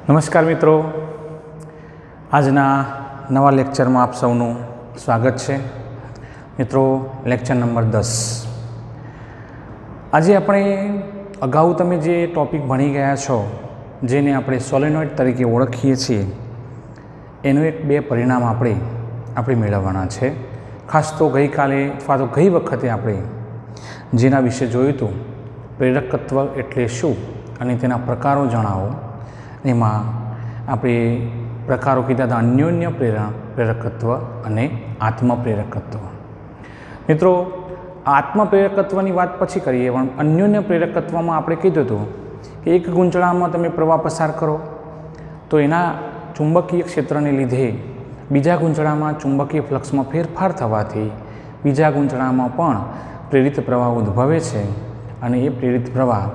નમસ્કાર મિત્રો, આજના નવા લેક્ચરમાં આપ સૌનું સ્વાગત છે. મિત્રો, લેક્ચર નંબર 10. આજે આપણે અગાઉ તમે જે ટૉપિક ભણી ગયા છો, જેને આપણે સોલેનોઇડ તરીકે ઓળખીએ છીએ, એનું એક બે પરિણામ આપણે મેળવવાના છે. ખાસ તો ગઈકાલે અથવા તો ગઈ વખતે આપણે જેના વિશે જોયું હતું, પ્રેરકત્વ એટલે શું અને તેના પ્રકારો જણાવો. એમાં આપણે પ્રકારો કીધા હતા અન્યોન્ય પ્રેરકત્વ અને આત્મપ્રેરકત્વ. મિત્રો, આત્મપ્રેરકત્વની વાત પછી કરીએ, પણ અન્યોન્ય પ્રેરકત્વમાં આપણે કીધું હતું કે એક ગૂંચળામાં તમે પ્રવાહ પસાર કરો તો એના ચુંબકીય ક્ષેત્રને લીધે બીજા ગૂંચળામાં ચુંબકીય ફ્લક્સમાં ફેરફાર થવાથી બીજા ગૂંચળામાં પણ પ્રેરિત પ્રવાહ ઉદ્ભવે છે અને એ પ્રેરિત પ્રવાહ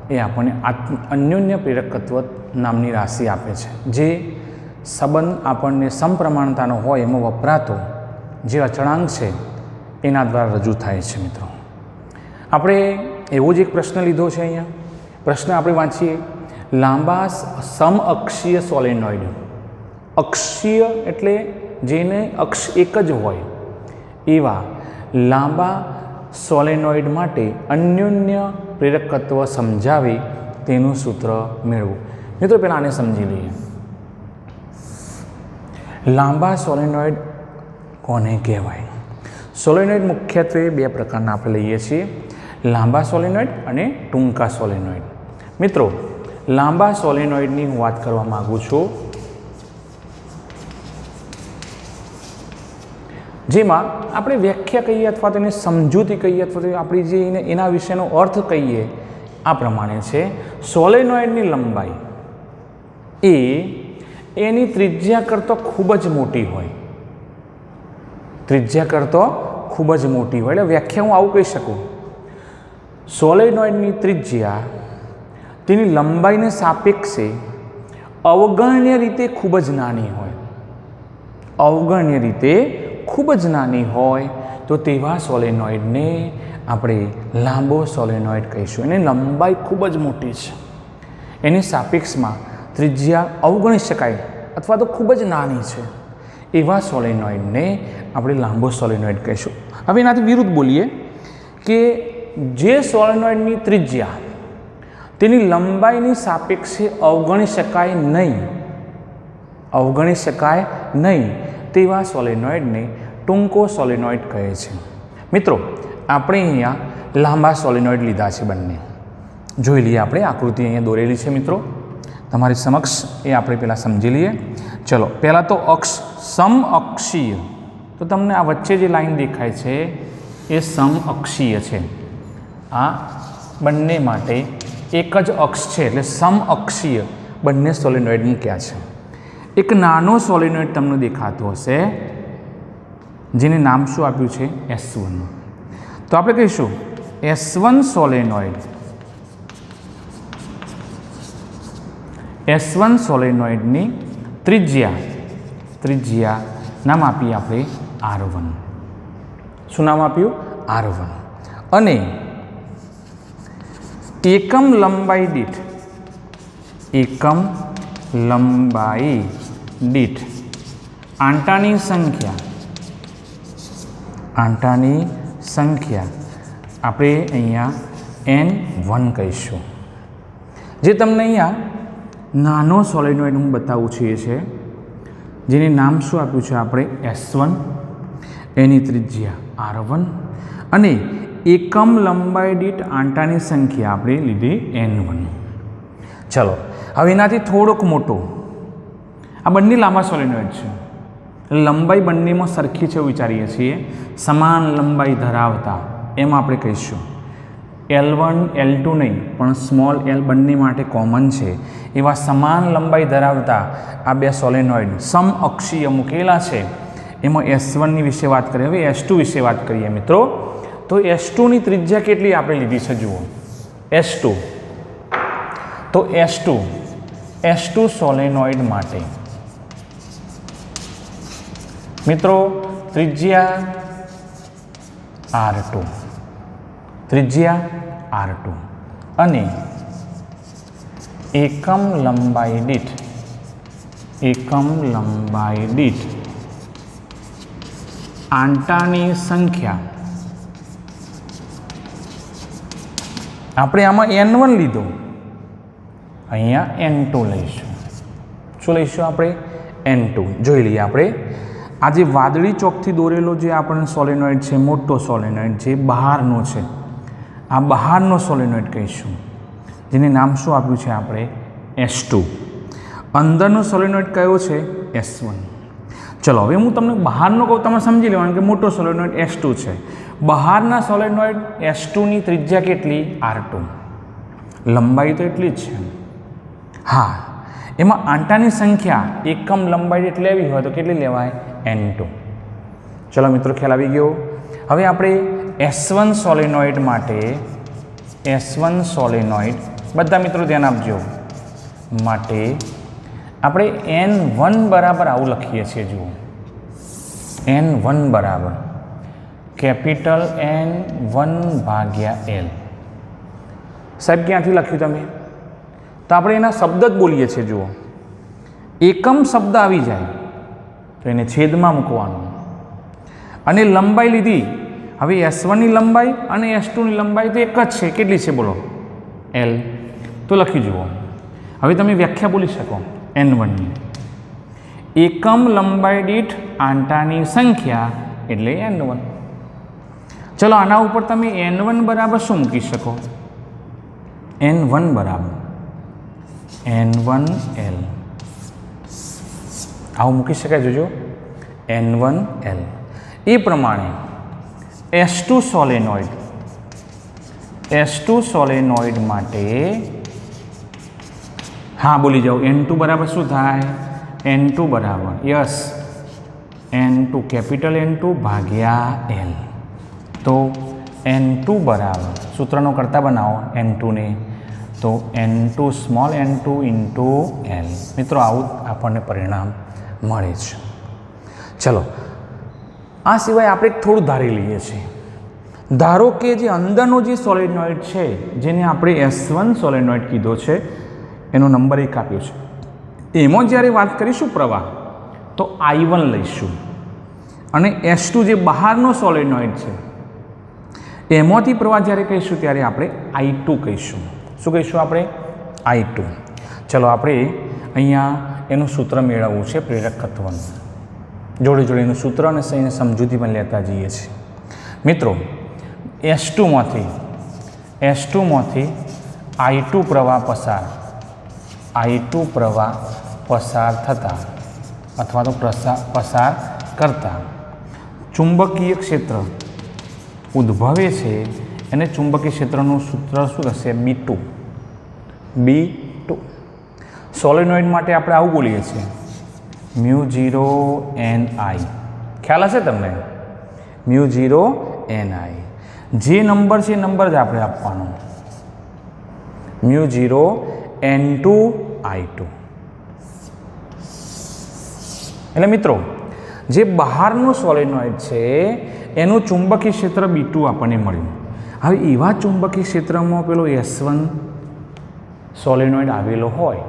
એ આપણને અન્યોન્ય પ્રેરકત્વ નામની રાશિ આપે છે, જે સંબંધ આપણને સમપ્રમાણતાનો હોય એમાં વપરાતો જે અચળાંક છે એના દ્વારા રજૂ થાય છે. મિત્રો, આપણે એવો જ એક પ્રશ્ન લીધો છે. અહીંયા પ્રશ્ન આપણે વાંચીએ. લાંબા સમઅક્ષીય સોલેનોઇડ, અક્ષીય એટલે જેને અક્ષ એક જ હોય એવા લાંબા સોલેનોઇડ માટે અન્યોન્ય પ્રેરકત્વ સમજાવી તેનું સૂત્ર મેળવું. મિત્રો, પહેલાં આને સમજી લઈએ. લાંબા સોલેનોઇડ કોને કહેવાય? સોલેનોઇડ મુખ્યત્વે બે પ્રકારના આપણે લઈએ છીએ, લાંબા સોલેનોઇડ અને ટૂંકા સોલેનોઇડ. મિત્રો, લાંબા સોલેનોઇડની હું વાત કરવા માગું છું, જેમાં આપણે વ્યાખ્યા કહીએ અથવા તેને સમજૂતી કહીએ અથવા તો આપણી જે એના વિશેનો અર્થ કહીએ આ પ્રમાણે છે. સોલેનોઇડની લંબાઈ એ એની ત્રિજ્યા કરતાં ખૂબ જ મોટી હોય. ત્રિજ્યા કરતાં ખૂબ જ મોટી હોય એટલે વ્યાખ્યા હું આવું કહી શકું. સોલેનોઇડની ત્રિજ્યા તેની લંબાઈને સાપેક્ષે અવગણ્ય રીતે ખૂબ જ નાની હોય. અવગણ્ય રીતે ખૂબ જ નાની હોય તો તેવા સોલેનોઇડને આપણે લાંબો સોલેનોઇડ કહીશું. એની લંબાઈ ખૂબ જ મોટી છે, એની સાપેક્ષમાં ત્રિજ્યા અવગણી શકાય અથવા તો ખૂબ જ નાની છે એવા સોલેનોઇડને આપણે લાંબો સોલેનોઇડ કહીશું. હવે એનાથી વિરુદ્ધ બોલીએ કે જે સોલેનોઇડની ત્રિજ્યા તેની લંબાઈની સાપેક્ષે અવગણી શકાય નહીં તેવા સોલેનોઇડને ટૂંકો સોલેનોઇડ કહે છે. મિત્રો, આપણે અહીંયા લાંબા સોલેનોઇડ લીધા છે બંને. જોઈ લઈએ, આપણે આકૃતિ અહીંયા દોરેલી છે. મિત્રો, તમારી સમક્ષ એ આપણે પહેલાં સમજી લઈએ. ચલો, પહેલાં તો સમઅક્ષીય. તો તમને આ વચ્ચે જે લાઈન દેખાય છે એ સમઅક્ષીય છે. આ બંને માટે એક જ અક્ષ છે એટલે સમઅક્ષીય બંને સોલેનોઇડ મૂક્યા છે. એક નાનો સોલેનોઇડ તમને દેખાતો હશે, જેને નામ શું આપ્યું છે? S1. તો આપણે કહીશું S1 સોલેનોઇડ. S1 સોલેનોઇડની ત્રિજ્યા નામ આપીએ આપણે R1. શું નામ આપ્યું? R1. અને એકમ લંબાઈ દીઠ આંટાની સંખ્યા આપણે અહીંયા N1 કહીશું. જે તમને અહીંયા નાનો સોલેનોઇડ હું બતાવું છું એ છે, જેને નામ શું આપ્યું છે આપણે? S1. એની ત્રિજ્યા R1 અને એકમ લંબાઈ દીઠ આંટાની સંખ્યા આપણે લીધી N1. ચલો, હવે એનાથી થોડોક મોટો, આ બંને લાંબા સોલેનોઇડ છે. લંબાઈ બંનેમાં સરખી છે એવું વિચારીએ છીએ, સમાન લંબાઈ ધરાવતા એમ આપણે કહીશું. L1 L2 નહીં પણ સ્મોલ l બંને માટે કોમન છે એવા સમાન લંબાઈ ધરાવતા આ બે સોલેનોઇડ સમઅક્ષીય મૂકેલા છે. એમાં S1ની વિશે વાત કરીએ. હવે S2 વિશે વાત કરીએ. મિત્રો, તો S2ની ત્રિજ્યા કેટલી આપણે લીધી છે? જુઓ, S2. તો S2 સોલેનોઇડ માટે મિત્રો ત્રિજ્યા R2 અને એકમ લંબાઈ દીઠ એકમ લંબાઈ દીઠ આંટાની સંખ્યા, આપણે આમાં N1 લીધો, અહીંયા N2 લઈશું. શું લઈશું આપણે? N2. જોઈ લઈએ આપણે આ જે વાદળી ચોકથી દોરેલો જે આપણને સોલેનોઇડ છે, મોટો સોલેનોઇડ જે બહારનો છે, આ બહારનો સોલેનોઇડ કહીશું, જેને નામ શું આપ્યું છે આપણે? S2. અંદરનો સોલેનોઇડ કયો છે? S1. ચલો હવે હું તમને બહારનો કહું, તમે સમજી લેવાનું કે મોટો સોલેનોઇડ S2 છે. બહારના સોલેનોઇડ S2ની ત્રિજ્યા કેટલી? R2. લંબાઈ તો એટલી જ છે. હા, એમાં આંટાની સંખ્યા એકમ લંબાઈ એટલે લેવી હોય તો કેટલી લેવાય? N2. ચલો મિત્રો, ખ્યાલ આવી ગયો. હવે આપણે S1 સોલેનોઇડ માટે, S1 સોલેનોઇડ બધા મિત્રો ધ્યાન આપજો, માટે આપણે N1 બરાબર આવું લખીએ છીએ. જુઓ, N1 બરાબર કેપિટલ N1 ભાગ્યા L. સાહેબ ક્યાંથી લખ્યું તમે? તો આપણે એના શબ્દ જ બોલીએ છીએ. જુઓ, એકમ શબ્દ આવી જાય તો એને છેદમાં મૂકવાનું, અને લંબાઈ લીધી. હવે S1ની લંબાઈ અને S2ની લંબાઈ તો એક જ છે. કેટલી છે બોલો? L. તો લખી જુઓ. હવે તમે વ્યાખ્યા બોલી શકો N1ની. એકમ લંબાઈ દીઠ આંટાની સંખ્યા એટલે N1. ચલો, આના ઉપર તમે N1 બરાબર શું મૂકી શકો? N1 બરાબર N1L આવું મૂકી શકાય. જોજો, N1L. એ પ્રમાણે S2 સોલેનોઇડ માટે, હા બોલી જાઓ, N2 બરાબર શું થાય? N2 બરાબર યસ N2 કેપિટલ N2 ભાગ્યા L. તો N2 બરાબર સૂત્રનો કરતા બનાવો N2ને, તો N2 small n2 into L. મિત્રો, આવું આપણને પરિણામ મળે છે. ચલો, આ સિવાય આપણે થોડું ધારી લઈએ છીએ. ધારો કે જે અંદરનો જે સોલેનોઇડ છે, જેને આપણે S1 સોલેનોઇડ કીધો છે, એનો નંબર 1 આપ્યો છે, એમાં જ્યારે વાત કરીશું પ્રવાહ, તો I1 લઈશું. અને S2 જે બહારનો સોલેનોઇડ છે, એમાંથી પ્રવાહ જ્યારે કહીશું ત્યારે આપણે I2 કહીશું. શું કહીશું આપણે? I2. ચલો, આપણે અહીંયા એનું સૂત્ર મેળવવું છે પ્રેરકત્વનું. જોડે જોડે એનું સૂત્ર અને એને સમજૂતી પણ લેતા જઈએ છીએ. મિત્રો, S2માંથી I2 પ્રવાહ પસાર થતા અથવા તો પસાર કરતા ચુંબકીય ક્ષેત્ર ઉદ્ભવે છે. એને ચુંબકીય ક્ષેત્રનું સૂત્ર શું થશે? B2. સોલેનોઇડ માટે આપણે આવું બોલીએ છીએ, μ0 Ni. ખ્યાલ હશે તમને? μ0 Ni. જે નંબર છે એ નંબર જ આપણે આપવાનો, μ0 N2 I2. એટલે મિત્રો, જે બહારનું સોલેનોઇડ છે એનું ચુંબકીય ક્ષેત્ર B2 આપણને મળ્યું. હવે એવા ચુંબકીય ક્ષેત્રમાં પેલો S1 સોલેનોઇડ આવેલો હોય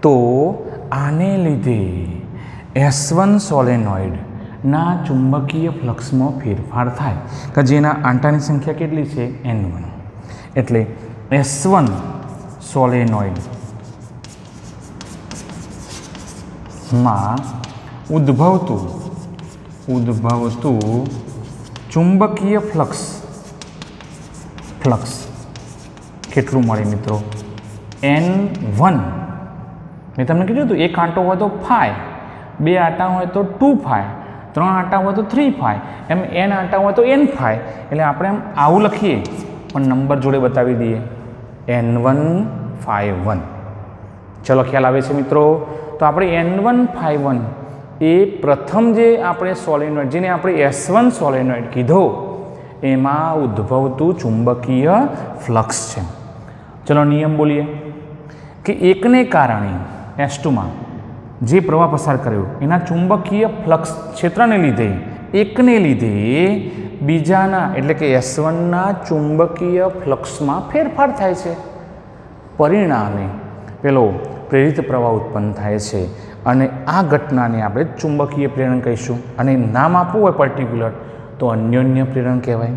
તો આને લીધે S1 સોલેનોઇડના ચુંબકીય ફ્લક્સમાં ફેરફાર થાય, કે જેના આંટાની સંખ્યા કેટલી છે? N1. એટલે S1 સોલેનોઇડમાં ઉદ્ભવતું ચુંબકીય ફ્લક્સ કેટલું મળે મિત્રો? N1. મેં તમને કીધું હતું, એક આંટો હોય તો 5, 2 આંટા હોય તો 2 3 આંટા હોય તો 3 એમ n આંટા હોય તો n5. એટલે આપણે એમ આવું લખીએ પણ નંબર જોડે બતાવી દઈએ, N151. ચલો, ખ્યાલ આવે છે મિત્રો? તો આપણે N151 એ પ્રથમ જે આપણે સોલેનોઇડ, જેને આપણે S1 સોલેનોઇડ કીધો, એમાં ઉદ્ભવતું ચુંબકીય ફ્લક્સ છે. ચલો, નિયમ બોલીએ કે એકને કારણે S2માં જે પ્રવાહ પસાર કર્યો એના ચુંબકીય ફ્લક્સ ક્ષેત્રને લીધે, એકને લીધે બીજાના એટલે કે S1ના ચુંબકીય ફ્લક્સમાં ફેરફાર થાય છે. પરિણામે પેલો પ્રેરિત પ્રવાહ ઉત્પન્ન થાય છે અને આ ઘટનાને આપણે ચુંબકીય પ્રેરણ કહીશું. અને નામ આપવું હોય પર્ટિક્યુલર તો અન્યોન્ય પ્રેરણ કહેવાય.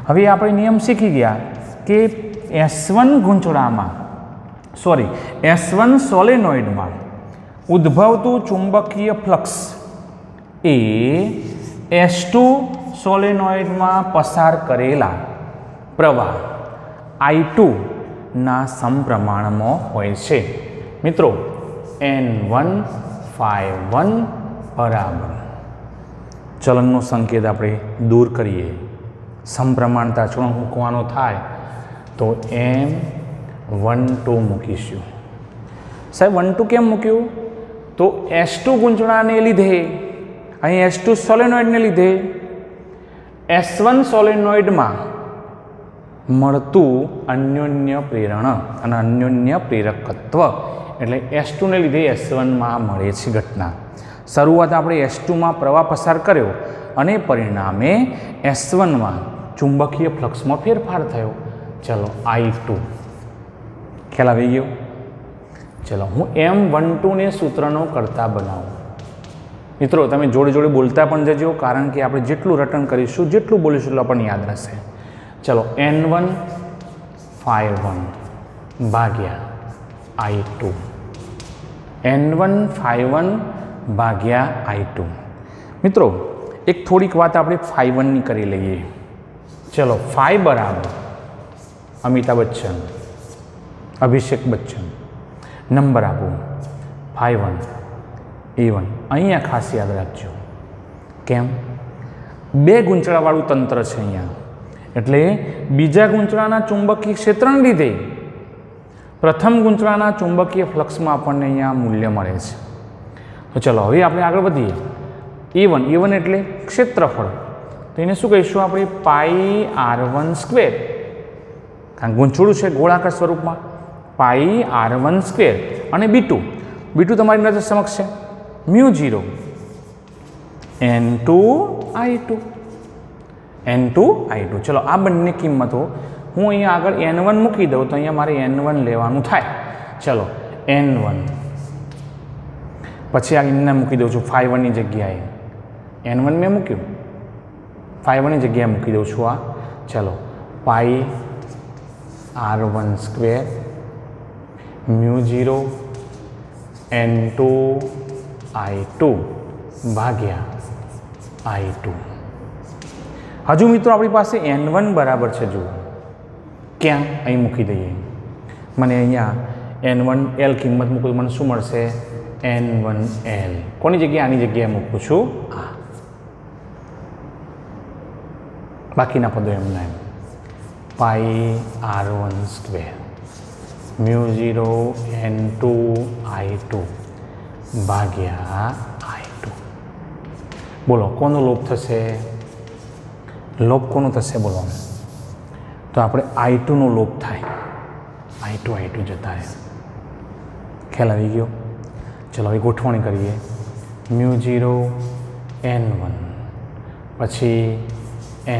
હવે આપણે નિયમ શીખી ગયા કે S1 ગૂંચળામાં S1 સોલેનોઇડમાં ઉદ્ભવતું ચુંબકીય ફ્લક્સ એ S2 સોલેનોઇડમાં પસાર કરેલા પ્રવાહ I2 ના સમપ્રમાણમાં હોય છે. મિત્રો N1∅1 બરાબર ચલનનો સંકેત આપણે દૂર કરીએ, સમપ્રમાણતા ચૂણ મૂકવાનો થાય તો M12 મૂકીશું. સાહેબ 12 કેમ મૂક્યું? તો S2 ગૂંચળાને લીધે, અહીં S2 સોલેનોઇડને લીધે S1 સોલેનોઇડમાં મળતું અન્યોન્ય પ્રેરણ અને અન્યોન્ય પ્રેરકત્વ એટલે S2 ને લીધે S1માં મળે છે ઘટના. શરૂઆત આપણે S2માં પ્રવાહ પસાર કર્યો અને પરિણામે S1માં ચુંબકીય ફ્લક્સમાં ફેરફાર થયો. ચલો I2 ખ્યાલ આવી ગયો. ચલો હું M12 ને સૂત્રનો કરતા બનાવું. મિત્રો તમે જોડે જોડે બોલતા પણ જજો, કારણ કે આપણે જેટલું રટન કરીશું, જેટલું બોલીશું એટલું આપણને યાદ રહેશે. ચલો N1∅1 ભાગ્યા I2, N1∅1 ભાગ્યા I2. મિત્રો એક થોડીક વાત આપણે ∅1 ની કરી લઈએ. ચલો ∅ બરાબર અમિતાભ બચ્ચન, અભિષેક બચ્ચન. નંબર આપો ∅1 A1. અહીંયા ખાસ યાદ રાખજો. કેમ? બે ગૂંચળાવાળું તંત્ર છે અહીંયા, એટલે બીજા ગૂંચળાના ચુંબકીય ક્ષેત્રને લીધે પ્રથમ ગૂંચળાના ચુંબકીય ફ્લક્સમાં આપણને અહીંયા મૂલ્ય મળે છે. તો ચલો હવે આપણે આગળ વધીએ. A1 એટલે ક્ષેત્રફળ, તો એને શું કહીશું આપણે? πr1², કારણ ગૂંચળું છે ગોળાકાર સ્વરૂપમાં, πr1². અને B2 તમારી નજર સમક્ષ છે, μ0 N2I2. ચલો આ બંને કિંમતો હું અહીંયા આગળ N1 મૂકી દઉં તો અહીંયા મારે N1 લેવાનું થાય. ચલો N1 પછી આ એમને મૂકી દઉં છું ∅1 ની જગ્યાએ. N1 મેં મૂક્યું, ∅1 ની જગ્યાએ મૂકી દઉં છું આ. ચલો πr1² μ0 N2I2 ભાગ્યા I2. હજુ મિત્રો આપણી પાસે N1 બરાબર છે. જુઓ ક્યાં? અહીં મૂકી દઈએ. મને અહીંયા N1L કિંમત મૂકું મને શું મળશે? N1L. કોની જગ્યાએ? આની જગ્યાએ મૂકું છું આ. બાકીના પદો એમના એમ. πr1² μ0 N2I2 ભાગ્યા I2. બોલો કોનો લોપ થશે? લોપ કોનો થશે બોલો? તો આપણે I2 નો લોપ થાય. I2 જતા રહે. ખ્યાલ આવી ગયો? ચલો હવે ગોઠવણી કરીએ. μ0 N1 પછી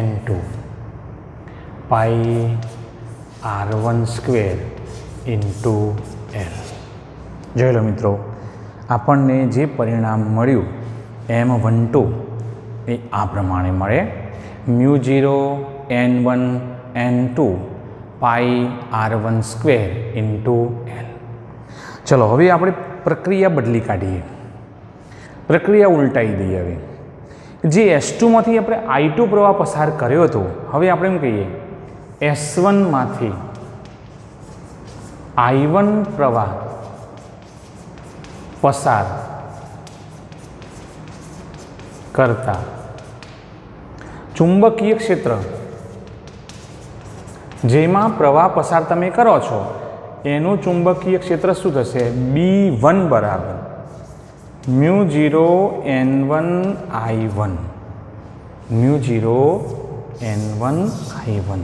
N2 πr1² L. જોઈ લો મિત્રો, આપણને જે પરિણામ મળ્યું M12 એ આ પ્રમાણે મળે. μ0 N1 N2 πr1² L. ચલો હવે આપણે પ્રક્રિયા બદલી કાઢીએ, પ્રક્રિયા ઉલટાવી દઈએ. હવે જે S2 માંથી આપણે I2 પ્રવાહ પસાર કર્યો હતો, હવે આપણે એમ કહીએ S1 માંથી I1 પ્રવાહ પસાર કરતા ચુંબકીય ક્ષેત્ર જેમાં પ્રવાહ પસાર તમે કરો છો એનું ચુંબકીય ક્ષેત્ર શું થશે? B1 બરાબર μ0 N1I1. μ0 N1I1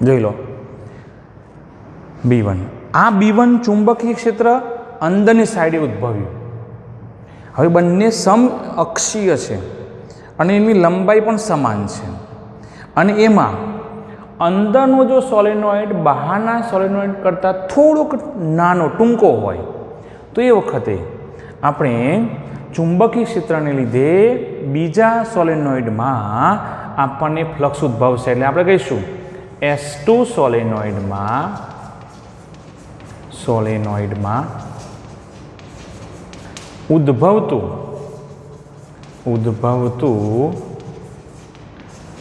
જોઈ લો. B1, આ B1 ચુંબકીય ક્ષેત્ર અંદરની સાઈડે ઉદ્ભવ્યું. હવે બંને સમઅક્ષીય છે અને એની લંબાઈ પણ સમાન છે. અને એમાં અંદરનો જો સોલેનોઇડ બહારના સોલેનોઇડ કરતાં થોડોક નાનો ટૂંકો હોય તો એ વખતે આપણે ચુંબકીય ક્ષેત્રને લીધે બીજા સોલેનોઇડમાં આપણને ફ્લક્સ ઉદ્ભવશે. એટલે આપણે કહીશું S2 સોલેનોઇડમાં ઉદ્ભવતું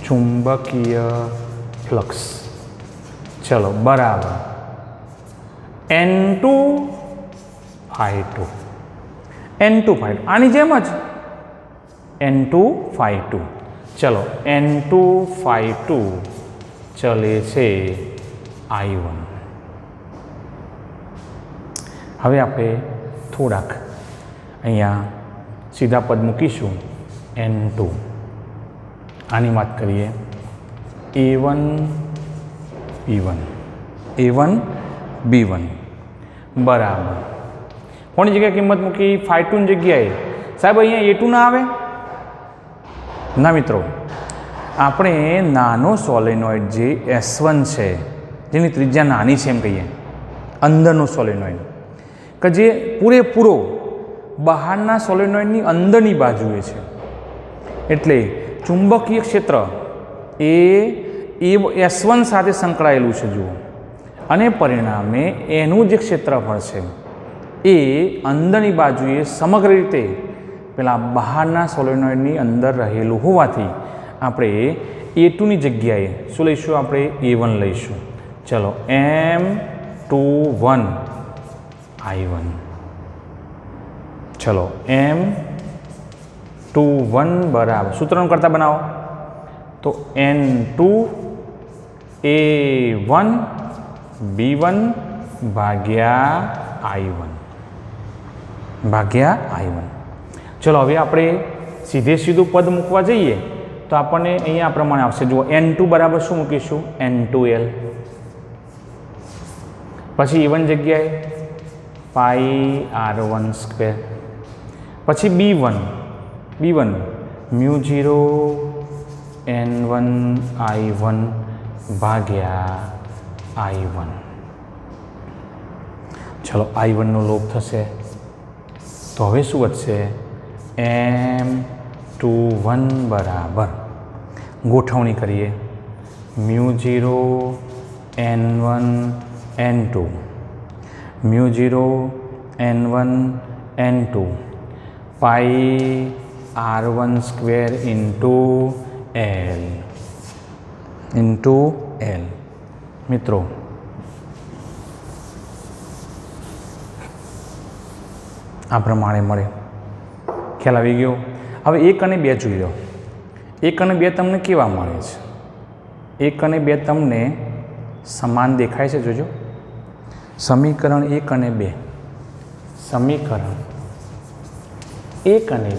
ચુંબકીય ફ્લક્સ. ચલો બરાબર N2 આની જેમ જ N2 ચલો N2 ચલે છે I1. હવે આપણે થોડાક અહીંયા સીધા પદ મૂકીશું. N2 આની વાત કરીએ A1 B1 બરાબર કોની જગ્યાએ કિંમત મૂકી? phi2 ની જગ્યાએ. સાહેબ અહીંયા A2 ના આવે? ના મિત્રો, આપણે નાનો સોલેનોઇડ જે S1 છે, જેની ત્રિજ્યા નાની છે એમ કહીએ, અંદરનો સોલેનોઇડ કે જે પૂરેપૂરો બહારના સોલેનોઇડની અંદરની બાજુએ છે, એટલે ચુંબકીય ક્ષેત્ર એ S1 સાથે સંકળાયેલું છે જુઓ, અને પરિણામે એનું જે ક્ષેત્રફળ છે એ અંદરની બાજુએ સમગ્ર રીતે પેલા બહારના સોલેનોઇડની અંદર રહેલું હોવાથી આપણે A2ની જગ્યાએ શું લઈશું? આપણે A1 લઈશું. ચલો M21 I1. ચલો M21 બરાબર સૂત્રનું કરતા બનાવો તો N2 A1 B1 ભાગ્યા I1. ચલો હવે આપણે સીધું પદ મૂકવા જઈએ તો આપણને અહીંયા આ પ્રમાણે આવશે. જુઓ N2 બરાબર શું મૂકીશું? N2L. પછી E1 જગ્યાએ પાઈ R12. પછી B1 μ0 N1 I1 ભાગ્યા I1. ચલો I1નો લોપ થશે તો હવે શું વધશે? M21 બરાબર ગોઠવણી કરીએ μ0 N1 N2 μ0 N1 N2 પાઈ R12 ઇન્ટુ L. મિત્રો આ પ્રમાણે મળે. ખ્યાલ આવી ગયો? હવે 1 અને 2 જોઈ લો. 1 અને 2 તમને કેવા મળે છે? 1 અને 2 તમને સમાન દેખાય છે? જોજો સમીકરણ 1 અને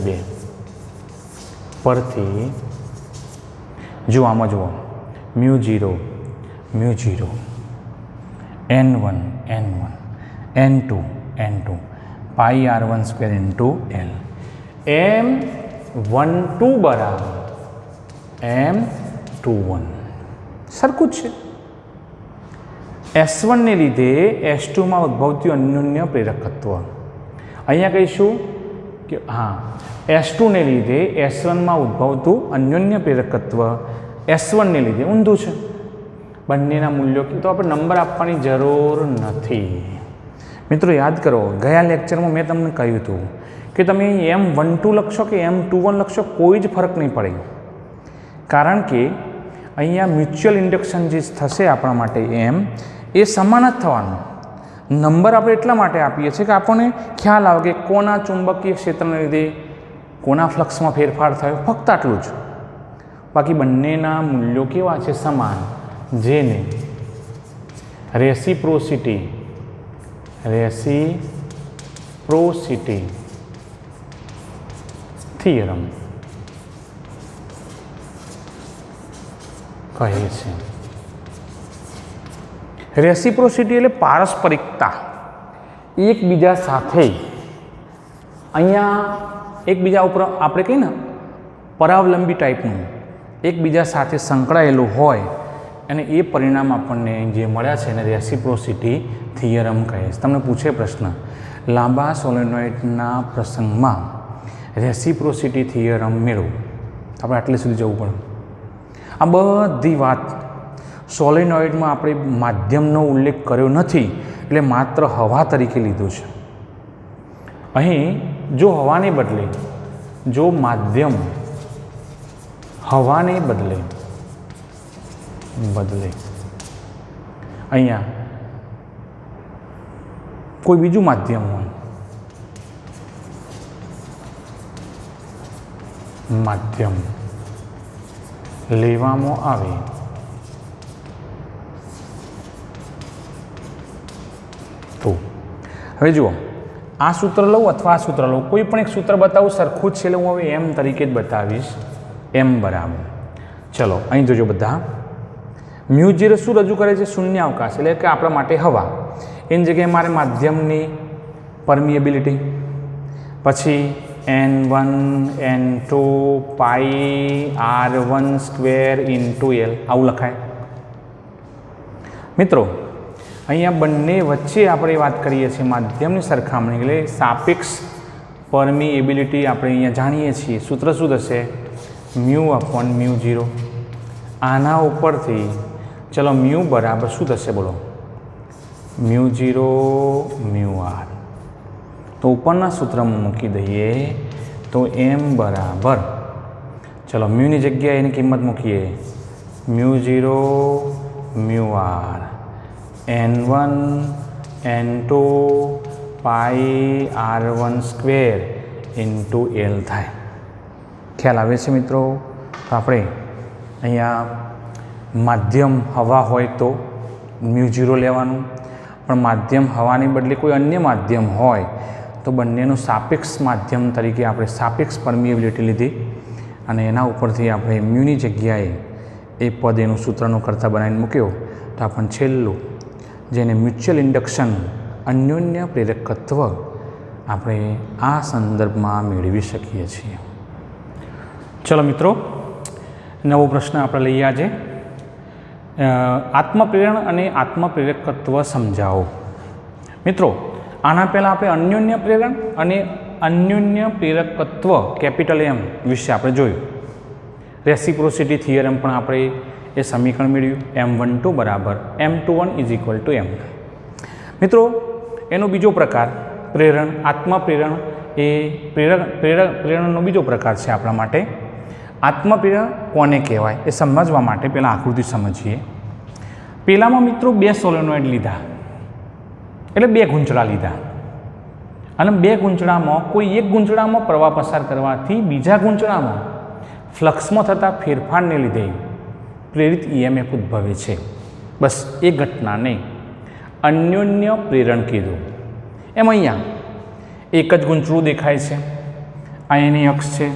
2 પરથી જો આમાં જુઓ μ0 N1 N2 પાઈ R12 ઇન્ટુ L. M12 બરાબર M21 સરખું જ છે. S1 ને લીધે S2માં ઉદ્ભવતું અન્યોન્ય પ્રેરકત્વ. અહીંયા કહીશું કે હા, S2 ને લીધે S1માં ઉદ્ભવતું અન્યોન્ય પ્રેરકત્વ S1 ને લીધે ઊંધું છે. બંનેના મૂલ્યો તો આપણે નંબર આપવાની જરૂર નથી. મિત્રો યાદ કરો, ગયા લેક્ચરમાં મેં તમને કહ્યું હતું કે તમે M12 લખશો કે M21 લખશો કોઈ જ ફરક નહીં પડે, કારણ કે અહીંયા મ્યુચ્યુઅલ ઇન્ડક્શન જે થશે આપણા માટે M એ સમાન જ થવાનું. નંબર આપણે એટલા માટે આપીએ છીએ કે આપણને ખ્યાલ આવે કે કોના ચુંબકીય ક્ષેત્રને લીધે કોના ફ્લક્સમાં ફેરફાર થયો, ફક્ત આટલું જ. બાકી બંનેના મૂલ્યો કેવા છે? સમાન, જેને રેસિપ્રોસિટી થિયરમ કહે છે. રેસિપ્રોસિટી એટલે પારસ્પરિકતા. એકબીજા સાથે અહીંયા એકબીજા ઉપર આપણે કહીએ ને પરાવલંબી ટાઈપનું એકબીજા સાથે સંકળાયેલું હોય અને એ પરિણામ આપણને જે મળ્યા છે એને રેસિપ્રોસિટી થિયરમ કહે છે. તમને પૂછે પ્રશ્ન લાંબા સોલેનોઇડના પ્રસંગમાં રેસિપ્રોસિટી થિયરમ મેળવો. આપણે આટલે સુધી જવું પડે. આ બધી વાત સોલેનોઇડમાં આપણે માધ્યમનો ઉલ્લેખ કર્યો નથી, એટલે માત્ર હવા તરીકે લીધું છે. અહીં જો હવાને બદલે, જો માધ્યમ હવાને બદલે અહીંયા કોઈ બીજું માધ્યમ હોય, માધ્યમ લેવામાં આવે તો હવે જુઓ, આ સૂત્ર લઉં અથવા આ સૂત્ર લઉં, કોઈ પણ એક સૂત્ર બતાવું, સરખું જ છે. હું હવે એમ તરીકે જ બતાવીશ. એમ બરાબર, ચલો અહીં જોજો બધા. μ0 શું રજૂ કરે છે? શૂન્યાવકાશ, એટલે કે આપણા માટે હવા. એની જગ્યાએ મારે માધ્યમની પરમિએબિલિટી, પછી N1 N2 પાઈ R1² × L આવું લખાય. મિત્રો અહીંયા બંને વચ્ચે આપણે વાત કરીએ છીએ માધ્યમની સરખામણી, એટલે સાપેક્ષ પરમિએબિલિટી આપણે અહીંયા જાણીએ છીએ. સૂત્ર શું થશે? μ/μ0. આના ઉપરથી ચલો μ બરાબર શું થશે બોલો? μ0 μr. તો ઉપરના સૂત્રમાં મૂકી દઈએ તો m બરાબર, ચલો મ્યુની જગ્યાએ એની કિંમત મૂકીએ, μ0 μr N1 N2 પાઈ R1² × L થાય. ખ્યાલ આવે છે મિત્રો? તો આપણે અહીંયા માધ્યમ હવા હોય તો μ0 લેવાનું, પણ માધ્યમ હવાને બદલે કોઈ અન્ય માધ્યમ હોય તો બંનેનું સાપેક્ષ માધ્યમ તરીકે આપણે સાપેક્ષ પરમિએબિલિટી લીધી, અને એના ઉપરથી આપણે મ્યુની જગ્યાએ એ પદ એનું સૂત્રનું કરતા બનાવીને મૂક્યો, તો આપણને છેલ્લું જેને મ્યુચ્યુઅલ ઇન્ડક્શન અન્યોન્ય પ્રેરકત્વ આપણે આ સંદર્ભમાં મેળવી શકીએ છીએ. ચલો મિત્રો, નવો પ્રશ્ન આપણે લઈએ આજે. આત્મપ્રેરણ અને આત્મપ્રેરકત્વ સમજાવો. મિત્રો આના પહેલાં આપણે અન્યોન્ય પ્રેરણ અને અન્યોન્ય પ્રેરકત્વ કેપિટલ M વિશે આપણે જોયું. રેસિપ્રોસિટી થિયરમ પણ આપણે એ સમીકરણ મેળવ્યું, M12 બરાબર M21 = M. મિત્રો એનો બીજો પ્રકાર પ્રેરણ, આત્મપ્રેરણ એ પ્રેરણનો બીજો પ્રકાર છે આપણા માટે. આત્મપ્રેરણ કોને કહેવાય એ સમજવા માટે પહેલાં આકૃતિ સમજીએ. પહેલાંમાં મિત્રો 2 સોલેનોઇડ લીધા, એટલે 2 ગૂંચળા લીધા, અને 2 ગૂંચળામાં કોઈ એક ગૂંચળામાં પ્રવાહ પસાર કરવાથી બીજા ગૂંચળામાં ફ્લક્સમાં થતા ફેરફારને લીધે પ્રેરિત EMF ઉદ્ભવે છે. બસ એ ઘટનાને અન્યોન્ય પ્રેરણ કીધું. એમ અહીંયા એક જ ગૂંચળું દેખાય છે, આ એની અક્ષ છે.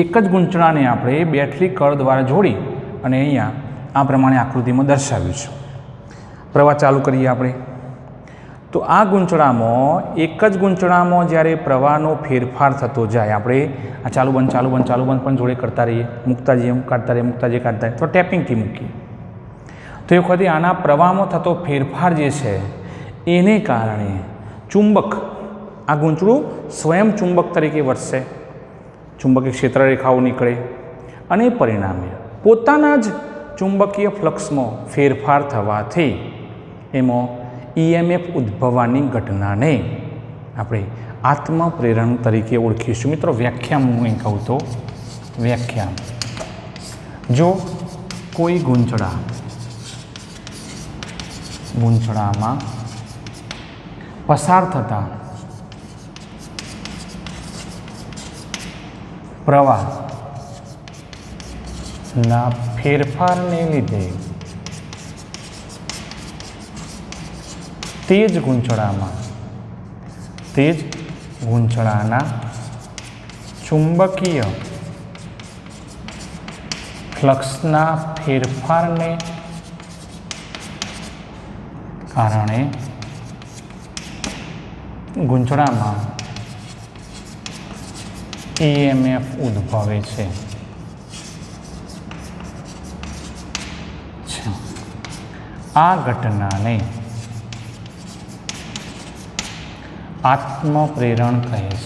એક જ ગૂંચળાને આપણે બેટરી કળ દ્વારા જોડી અને અહીંયા આ પ્રમાણે આકૃતિમાં દર્શાવ્યું છે. પ્રવાહ ચાલુ કરીએ આપણે, તો આ ગૂંચળામાં એક જ ગૂંચળામાં જ્યારે પ્રવાહનો ફેરફાર થતો જાય, આપણે આ ચાલુ બંધ ચાલુ બંધ ચાલુ બંધ પણ જોડે કરતા રહીએ, મૂકતા જઈએ કાઢતા રહીએ, મૂકતા જઈએ કાઢતા રહીએ, તો ટેપિંગથી મૂકીએ. તો એ વખતે આના પ્રવાહમાં થતો ફેરફાર જે છે એને કારણે ચુંબક, આ ગૂંચળું સ્વયં ચુંબક તરીકે વર્તશે, ચુંબકીય ક્ષેત્રરેખાઓ નીકળે અને પરિણામે પોતાના જ ચુંબકીય ફ્લક્સમાં ફેરફાર થવાથી એમાં EMF ઉદ્ભવવાની ઘટનાને આપણે આત્મપ્રેરણ તરીકે ઓળખીશું. મિત્રો વ્યાખ્યામાં હું અહીં કહું તો વ્યાખ્યા, જો કોઈ ગૂંચળામાં પસાર થતા પ્રવાહના ફેરફારને લીધે તે જ ગૂંચળાના ચુંબકીય ફ્લક્સના ફેરફારને કારણે ગૂંચળામાં EMF ઉદ્ભવે છે. આ ઘટનાને આત્મપ્રેરણ કહે છે.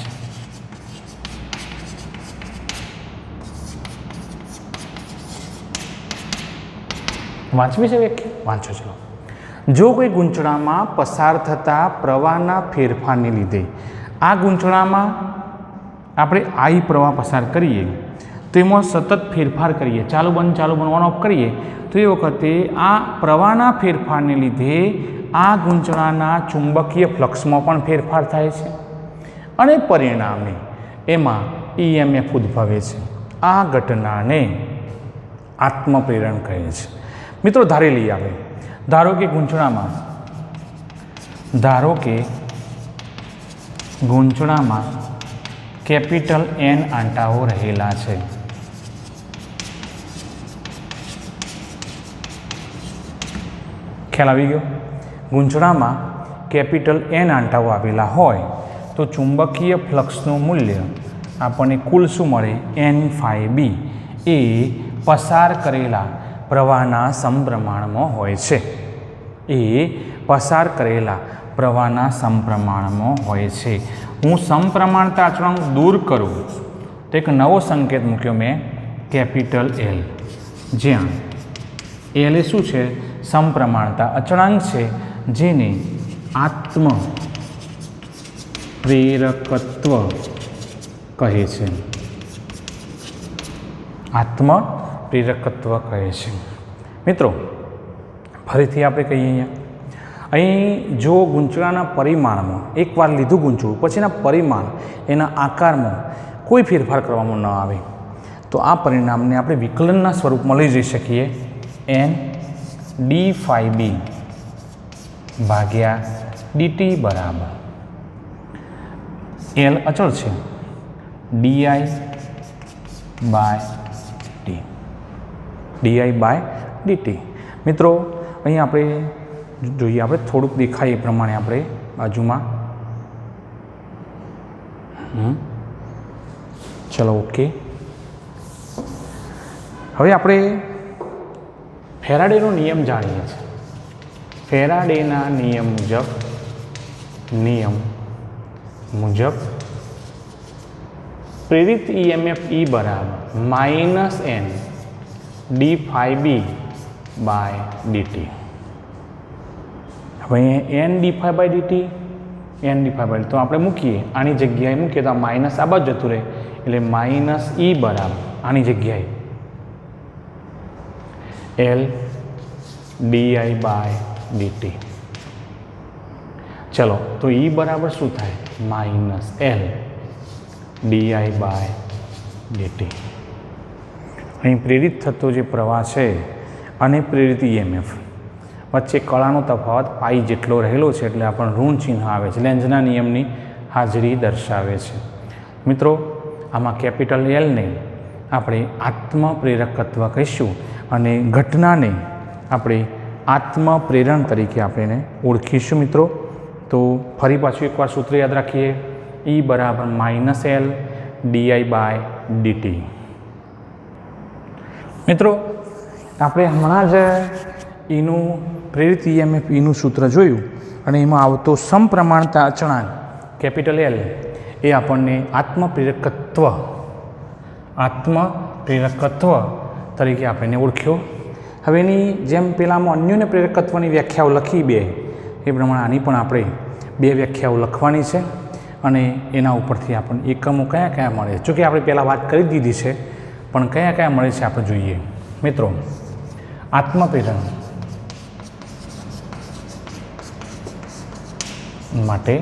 વાંચવી છે વ્યાખ્યા? વાંચો ચલો. જો કોઈ ગૂંચળામાં પસાર થતા પ્રવાહના ફેરફારને લીધે આ ગૂંચળામાં આપણે આઈ પ્રવાહ પસાર કરીએ તો એમાં સતત ફેરફાર કરીએ, ચાલુ બંધ ઓન ઓફ કરીએ, તો એ વખતે આ પ્રવાહના ફેરફારને લીધે આ ગૂંચળાના ચુંબકીય ફ્લક્સમાં પણ ફેરફાર થાય છે અને પરિણામે એમાં EMF ઉદ્ભવે છે. આ ઘટનાને આત્મપ્રેરણ કહે છે. મિત્રો ધારી લઈએ આપણે, ધારો કે ગૂંચળામાં કેપિટલ N આંટાઓ રહેલા છે. ખ્યાલ આવી ગયો? ગૂંચળામાં કેપિટલ N આંટાઓ આવેલા હોય તો ચુંબકીય ફ્લક્સનું મૂલ્ય આપણને કુલ શું મળે? N∅B એ પસાર કરેલા પ્રવાહના સમપ્રમાણમાં હોય છે. એ પસાર કરેલા પ્રવાહના સમપ્રમાણમાં હોય છે. હું સમપ્રમાણતા અચળાંક દૂર કરું તો એક નવો સંકેત મૂક્યો મેં, કેપિટલ L, જ્યાં L એ શું છે? સમપ્રમાણતા અચળાંક છે, જેને આત્મ પ્રેરકત્વ કહે છે. આત્મ પ્રેરકત્વ કહે છે. મિત્રો ફરીથી આપણે કહીએ, અહીં જો ગૂંચળાના પરિમાણમાં એકવાર લીધું ગૂંચળું પછીના પરિમાણ એના આકારમાં કોઈ ફેરફાર કરવામાં ન આવે તો આ પરિણામને આપણે વિકલનના સ્વરૂપમાં લઈ જઈ શકીએ. N∅B ભાગ્યા dt બરાબર L અચળ છે, di/dt. મિત્રો અહીં આપણે જોઈએ, આપણે થોડુંક દેખાય એ પ્રમાણે આપણે બાજુમાં ચલો ઓકે. હવે આપણે ફેરાડેનો નિયમ જાણીએ છીએ. ફેરાડેના નિયમ મુજબ પ્રેરિત EMF E બરાબર -N dϕB/dt. હવે N dϕ/dt તો આપણે મૂકીએ, આની જગ્યાએ મૂકીએ તો આ માઇનસ આ બાજુ જતું રહે, એટલે -E બરાબર આની જગ્યાએ L di/dt. ચલો તો E બરાબર શું થાય? -L di/dt. અહીં પ્રેરિત થતો જે પ્રવાહ છે અને પ્રેરિત EMF વચ્ચે કળાનો તફાવત પાઈ જેટલો રહેલો છે, એટલે આપણને ઋણ ચિહ્ન આવે છે. લેન્ઝના નિયમની હાજરી દર્શાવે છે. મિત્રો આમાં કેપિટલ Lને આપણે આત્મપ્રેરકત્વ કહીશું અને ઘટનાને આપણે આત્મપ્રેરણ તરીકે આપણે ઓળખીશું. મિત્રો તો ફરી પાછું એકવાર સૂત્ર યાદ રાખીએ, E બરાબર -L di/dt. મિત્રો આપણે હમણાં જ એનું પ્રેરિત EMF એનું સૂત્ર જોયું અને એમાં આવતો સમપ્રમાણતા અચળાંક કેપિટલ L એ આપણને આત્મપ્રેરકત્વ તરીકે આપણને ઓળખ્યો. હવે એની જેમ પેલામાં અન્યોન્ય પ્રેરકત્વની વ્યાખ્યાઓ લખી બે, એ પ્રમાણે આની પણ આપણે બે વ્યાખ્યાઓ લખવાની છે અને એના ઉપરથી આપણને એકમો કયા કયા મળે. જોકે આપણે પહેલાં વાત કરી દીધી છે, પણ કયા કયા મળે છે આપણે જોઈએ. મિત્રો આત્મપ્રેરણ માટે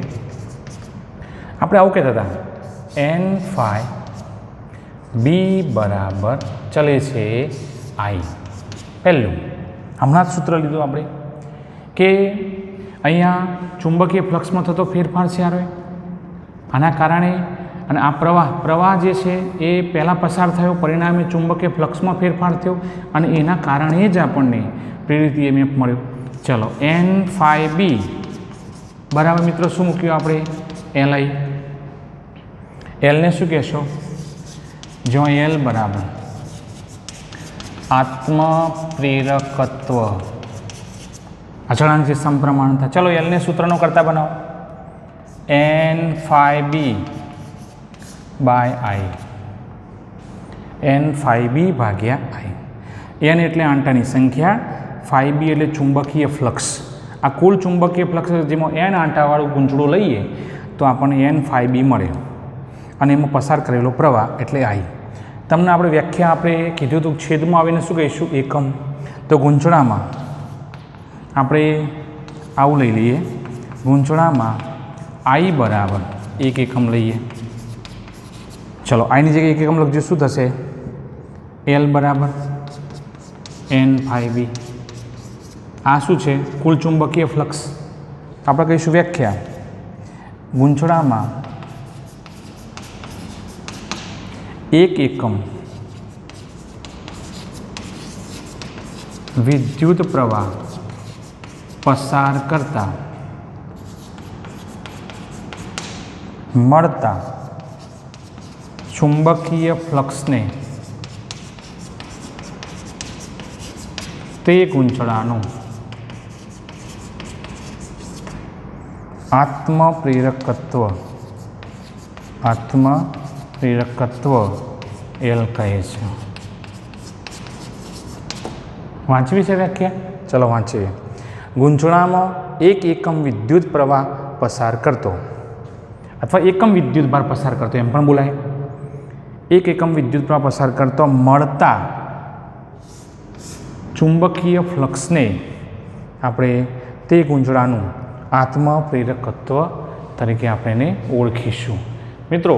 આપણે આવું કહેતા હતા, N∅B બરાબર ચલે છે I. પહેલું હમણાં જ સૂત્ર લીધું આપણે કે અહીંયા ચુંબકીય ફ્લક્સમાં થતો ફેરફાર છે યાર, આના કારણે અને આ પ્રવાહ જે છે એ પહેલાં પસાર થયો, પરિણામે ચુંબકીય ફ્લક્સમાં ફેરફાર થયો અને એના કારણે જ આપણને પ્રેરિત EMF મળ્યો. ચલો N∅B બરાબર મિત્રો શું મૂક્યું આપણે? Li. Lને શું કહેશો? જો L બરાબર આત્મપ્રેરકત્વ અચળાંક છે, સમપ્રમાણતા. ચલો Lને સૂત્રનો કરતા બનાવો. n phi b by I, n phi b ભાગ્યા આઈ. n એટલે આંટાની સંખ્યા, phi b એટલે ચુંબકીય ફ્લક્સ. આ કુલ ચુંબકીય ફ્લક્સ જેમાં n આંટાવાળું ગૂંચળું લઈએ તો આપણને n phi b મળે અને એમાં પસાર કરેલો પ્રવાહ એટલે આઈ. તમને આપણે વ્યાખ્યા આપણે કીધું હતું, છેદમાં આવીને શું કહીશું? એકમ. તો ગૂંચળામાં આપણે આવું લઈ લઈએ, ગૂંચળામાં આઈ બરાબર 1 એકમ લઈએ. ચલો આઈની જગ્યાએ 1 એકમ લખજો, શું થશે? એલ બરાબર n phi b. આ શું છે? કુલ ચુંબકીય ફ્લક્સ. આપણે કહીશું વ્યાખ્યા, ગૂંચળામાં 1 એકમ વિદ્યુત પ્રવાહ પસાર કરતા મળતા ચુંબકીય ફ્લક્સને તે ગૂંચળાનું આત્મપ્રેરકત્વ એલ કહે છે. વાંચવી છે વ્યાખ્યા? ચલો વાંચીએ. ગૂંચળામાં 1 એકમ વિદ્યુત પ્રવાહ પસાર કરતો, અથવા એકમ વિદ્યુત ભાર પસાર કરતો એમ પણ બોલાય. 1 એકમ વિદ્યુત પ્રવાહ પસાર કરતો મળતા ચુંબકીય ફ્લક્સને આપણે તે ગૂંચળાનું આત્મપ્રેરકત્વ તરીકે આપણે એને ઓળખીશું. મિત્રો,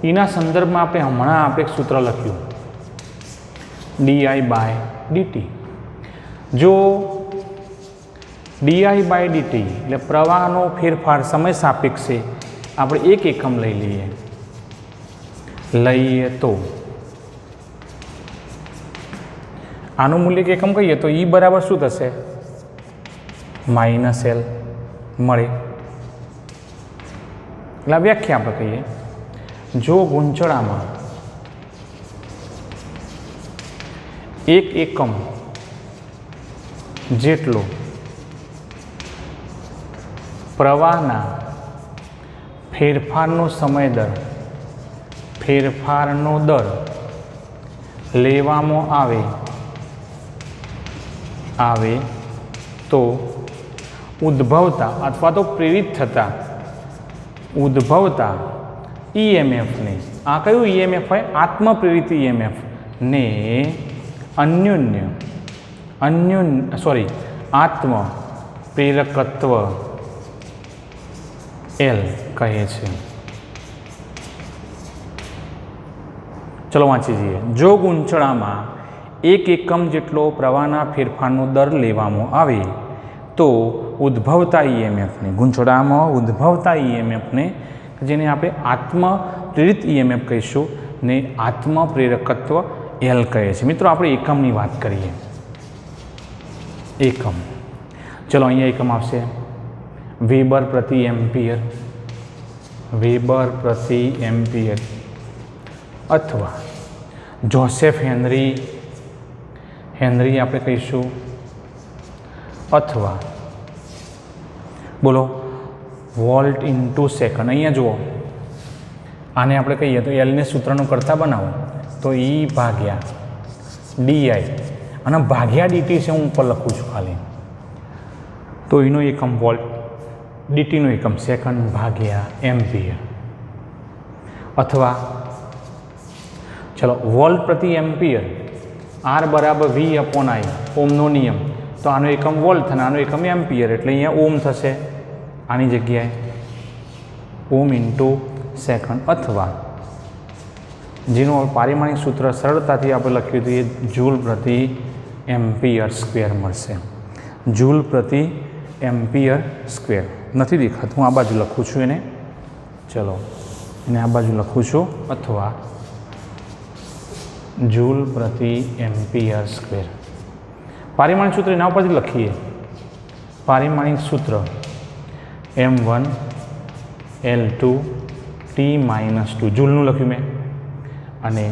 એના સંદર્ભમાં આપણે એક સૂત્ર લખ્યું, di/dt. જો di/dt એટલે પ્રવાહનો ફેરફાર સમય સાપેક્ષે આપણે 1 એકમ લઈએ તો આનું મૂલ્ય 1 એકમ કહીએ તો E બરાબર શું થશે? -L મળે. એટલે વ્યાખ્યા આપણે કહીએ, જો ગૂંચળામાં 1 એકમ જેટલો પ્રવાહના ફેરફારનો દર લેવામાં આવે તો ઉદ્ભવતા અથવા તો પ્રેરિત થતા EMFને, આ કયું EMF હોય? આત્મપ્રેરિત EMF ને આત્મ પ્રેરકત્વ L કહે છે. ચલો વાંચી જઈએ. જો ગૂંચળામાં 1 એકમ જેટલો પ્રવાહના ફેરફારનો દર લેવામાં આવે તો ઉદ્ભવતા EMFને, ગૂંચળામાં ઉદ્ભવતા EMFને, જેને આપણે આત્મપ્રેરિત EMF કહીશું ને આત્મપ્રેરકત્વ L કહે છે. મિત્રો, આપણે એકમની વાત કરીએ. એકમ, ચલો અહીંયા એકમ આવશે વેબર પ્રતિ એમ્પિયર, અથવા જોસેફ હેનરી આપણે કહીશું, અથવા બોલો વોલ્ટ ઇન્ટુ સેકન્ડ. અહીંયા જુઓ, આને આપણે કહીએ તો એલને સૂત્રનું કરતા બનાવો તો E ભાગ્યા DI અને ભાગ્યા DT છે, હું ઉપર લખું છું ખાલી. તો એનો એકમ વોલ્ટ, DTનો એકમ સેકન્ડ ભાગ્યા એમ્પિયર. અથવા ચલો વોલ્ટ પ્રતિ એમ્પિયર, R બરાબર V/I, ઓમનો નિયમ. તો આનો એકમ વોલ્ટ અને આનો એકમ એમ્પિયર, એટલે અહીંયા ઓમ થશે આની જગ્યાએ, ઓમ ઇન્ટુ સેકન્ડ. અથવા જેનું પારિમાણિક સૂત્ર સરળતાથી આપણે લખ્યું હતું એ જૂલ પ્રતિ એમ્પિયર સ્ક્વેર મળશે. જૂલ પ્રતિ એમ્પિયર સ્ક્વેર નથી દેખાતું, હું આ બાજુ લખું છું એને. ચલો એને આ બાજુ લખું છું, અથવા જૂલ પ્રતિ એમ્પિયર સ્ક્વેર. પારિમાણિક સૂત્ર એના ઉપરથી લખીએ. પારિમાણિક સૂત્ર M1 L2 T-2, જૂલનું લખ્યું મેં, અને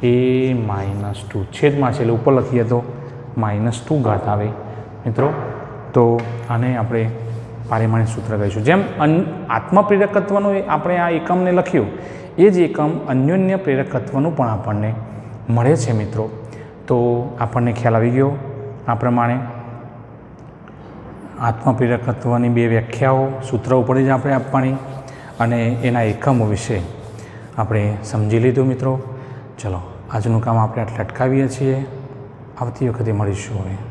A-2 છેદમાં છે એટલે ઉપર લખીએ તો -2 ઘાત આવે. મિત્રો, તો આને આપણે પારિમાણિક સૂત્ર કહીશું. જેમ આત્મપ્રેરકત્વનું આપણે આ એકમને લખ્યું એ જ એકમ અન્યોન્ય પ્રેરકત્વનું પણ આપણને મળે છે મિત્રો. તો આપણને ખ્યાલ આવી ગયો. આ પ્રમાણે આત્મપ્રેરકત્વની બે વ્યાખ્યાઓ સૂત્ર ઉપરથી જ આપણે આપવાની અને એના એકમો વિશે આપણે સમજી લીધું મિત્રો. ચલો આજનું કામ આપણે આટલે અટકાવીએ છીએ. આવતી વખતે મળીશું હવે.